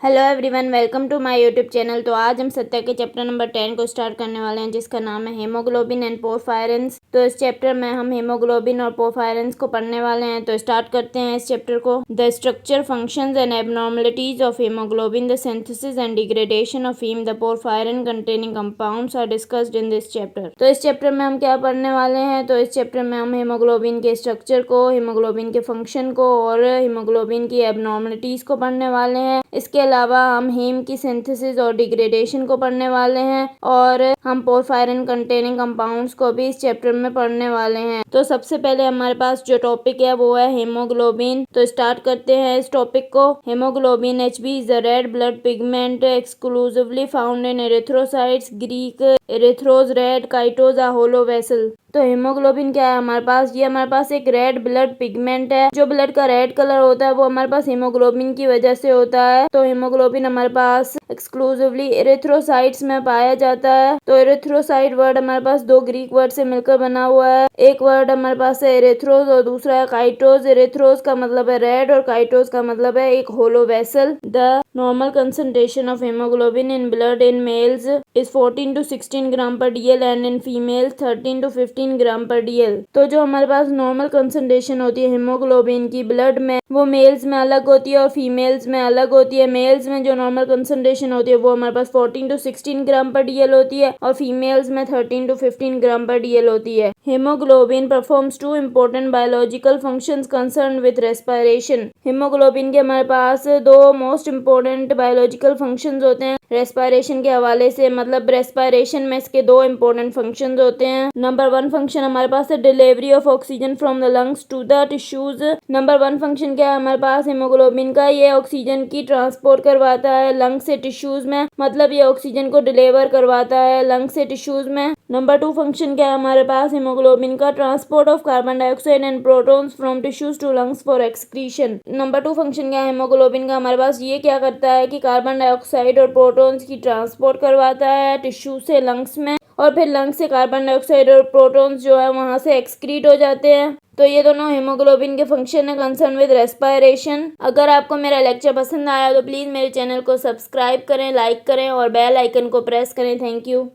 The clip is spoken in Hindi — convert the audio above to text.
Hello everyone, welcome to my YouTube channel. तो आज हम सत्या के चैप्टर नंबर 10 को स्टार्ट करने वाले हैं, जिसका नाम है हेमोग्लोबिन एंड पोरफायरेंस। तो इस चैप्टर में हम हेमोग्लोबिन और पोरफायरेंस को पढ़ने वाले हैं। तो स्टार्ट करते हैं इस चैप्टर को। The structure, functions and abnormalities of haemoglobin, the synthesis and degradation of heme, the porphyrin containing compounds are discussed in this chapter. तो इस चैप्टर में हम क्या पढ़ने वाले हैं? तो इस चैप्टर में हम हेमोग्लोबिन के स्ट्रक्चर को, हेमोग्लोबिन के फंक्शन को और हेमोग्लोबिन की एबनॉर्मलिटीज को पढ़ने वाले हैं। इसके अलावा हम हीम की सिंथेसिस और डिग्रेडेशन को पढ़ने वाले हैं और हम पोरफायरिन कंटेनिंग कंपाउंड्स को भी इस चैप्टर में पढ़ने वाले हैं। तो सबसे पहले हमारे पास जो टॉपिक है वो है हेमोग्लोबिन। तो स्टार्ट करते हैं इस टॉपिक को। Haemoglobin HB is the red blood pigment exclusively found in erythrocytes, Greek erythros, red kytos a hollow vessel. तो हेमोग्लोबिन क्या है हमारे पास? ये हमारे पास एक रेड ब्लड पिगमेंट है। जो ब्लड का रेड कलर होता है वो हमारे पास हेमोग्लोबिन की वजह से होता है। तो हेमोग्लोबिन हमारे पास एक्सक्लूसिवली एरिथ्रोसाइट्स में पाया जाता है। तो एरिथ्रोसाइट वर्ड हमारे पास दो ग्रीक वर्ड से मिलकर बना हुआ है। एक वर्ड हमारे पास है एरिथ्रोज और दूसरा है काइटोज। एरिथ्रोज का मतलब है रेड और काइटोज का मतलब है एक hollow vessel. The normal concentration of haemoglobin in blood in males is 14 to 16 gram per DL and in females 13 to 15 gram per DL. तो जो हमारे पास नॉर्मल कंसंट्रेशन होती है हेमोग्लोबिन की ब्लड में, वो मेल्स में अलग होती है और फीमेल्स में अलग होती है। मेल्स में जो नॉर्मल कंसंट्रेशन होती है वो हमारे पास 14 to 16 ग्राम पर डीएल होती है और फीमेल्स में 13 to 15 ग्राम पर डीएल होती है। Haemoglobin performs two important biological functions concerned with respiration. Haemoglobin के हमारे पास दो मोस्ट इम्पोर्टेंट बायोलॉजिकल फंक्शंस होते हैं रेस्पिरेशन के हवाले से। मतलब रेस्पिरेशन में इसके दो इम्पोर्टेंट फंक्शंस होते हैं। नंबर 1 फंक्शन हमारे पास है delivery of oxygen from the lungs to the tissues. Number 1 function क्या है हमारे पास हेमोग्लोबिन का? ये ऑक्सीजन की ट्रांसपोर्ट करवाता है लंग से टिश्यूज में। मतलब ये ऑक्सीजन को डिलीवर करवाता है लंग से टिश्यूज में। नंबर 2 फंक्शन क्या है हमारे पास हेमोग्लोबिन का? Transport of carbon dioxide and protons from tissues to lungs for excretion. Number 2 function क्या है हेमोग्लोबिन का हमारे पास? ये क्या करता है कि कार्बन डाइऑक्साइड और प्रोटॉन्स की ट्रांसपोर्ट करवाता है टिश्यू से लंग्स में, और फिर लंग्स से कार्बन डाइऑक्साइड और प्रोटॉन्स जो है वहां से एक्सक्रीट हो जाते हैं। तो ये दोनों हेमोग्लोबिन के फंक्शन है कंसर्न विद रेस्पिरेशन। अगर आपको मेरा लेक्चर पसंद आया तो प्लीज मेरे चैनल को सब्सक्राइब करें, लाइक करें और बेल आइकन को प्रेस करें। Thank you.